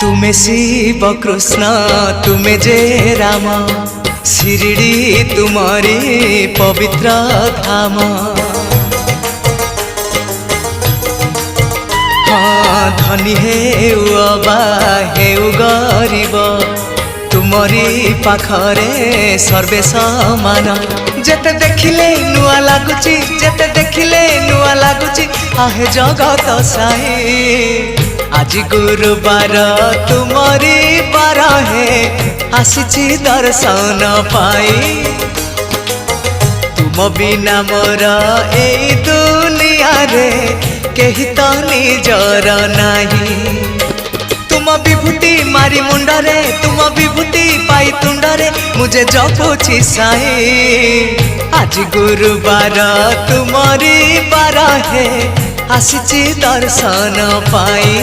तुमे शिव कृष्ण तुमे जे राम शिरडी तुम्हारी पवित्र धाम। हाँ धनी हेउ अबा हेउ गरीब तुमरी पाखरे सर्वे समान। जेते देखिले नुआ लागुची जेते देखिले नुआ लागुची आहे जगत साई। आज गुरुवार तुमरी बार है आसीची दर्शन पाई। तुम बिना मोर एई दुनिया रे केही तो निजर नाही। तुम विभूति मारी मुंडरे तुम विभूति पाई तुंडरे मुझे जपुची साई। आज गुरुवार तुमरी बार है आसीची दर्शन पाई।